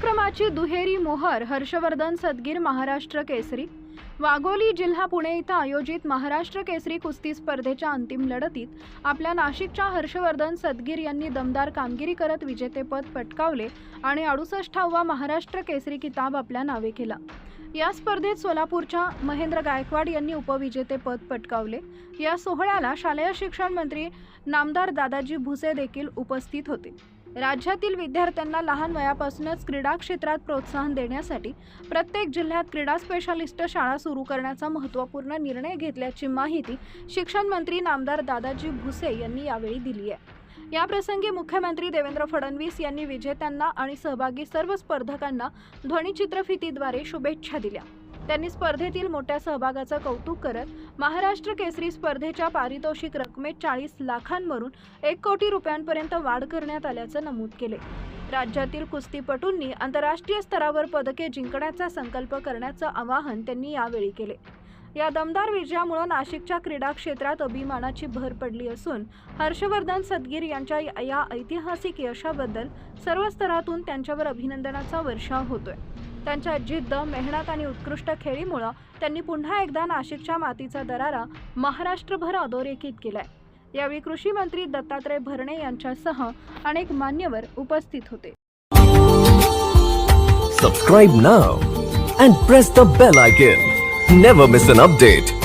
पराक्रमाची दुहेरी मोहर हर्षवर्धन सदगीर महाराष्ट्र केसरी। वाघोली जिल्हा पुणे इथं आयोजित महाराष्ट्र केसरी कुस्ती स्पर्धेच्या अंतिम लढतीत आपल्या नाशिकच्या हर्षवर्धन सदगीर यांनी दमदार कामगिरी करत विजेतेपद पटकावले आणि 68वा महाराष्ट्र केसरी किताब आपल्या नावे केला। या स्पर्धेत सोलापूरच्या महेंद्र गायकवाड यांनी उपविजेतेपद पटकावले। या सोहळ्याला शालेय शिक्षण मंत्री नामदार दादाजी भुसे देखील उपस्थित होते। राज्यातील विद्यार्थ्यांना लहान वयापासूनच क्रीडा क्षेत्रात प्रोत्साहन देण्यासाठी प्रत्येक जिल्ह्यात क्रीडा स्पेशालिस्ट शाळा सुरू करण्याचा महत्त्वपूर्ण निर्णय घेतल्याची माहिती शिक्षण मंत्री नामदार दादाजी भुसे यांनी यावेळी दिली आहे। या प्रसंगी मुख्यमंत्री देवेंद्र फडणवीस यांनी विजेत्यांना आणि सहभागी सर्व स्पर्धकांना ध्वनिचित्रफितीद्वारे शुभेच्छा दिल्या। त्यांनी स्पर्धेतील मोठ्या सहभागाचं कौतुक करत महाराष्ट्र केसरी स्पर्धेच्या पारितोषिक रकमेत 40 लाखांवरून 1 कोटी रुपयांपर्यंत वाढ करण्यात आल्याचं नमूद केले। राज्यातील कुस्तीपटूंनी आंतरराष्ट्रीय स्तरावर पदके जिंकण्याचा संकल्प करण्याचं आवाहन त्यांनी यावेळी केले। या दमदार विजयामुळे नाशिकच्या क्रीडा क्षेत्रात अभिमानाची भर पडली असून हर्षवर्धन सदगीर यांच्या या ऐतिहासिक यशाबद्दल सर्व स्तरातून त्यांच्यावर अभिनंदनाचा वर्षाव होतोय। त्यांच्या जिद्द, मेहनत आणि उत्कृष्ट खेळीमुळे त्यांनी पुन्हा एकदा नाशिकच्या मातीचा दरारा महाराष्ट्रभर अधोरेखित केलाय। यावेळी कृषी मंत्री दत्तात्रय भरणे यांच्यासह अनेक मान्यवर उपस्थित होते। Subscribe now and press the bell icon. Never miss an update.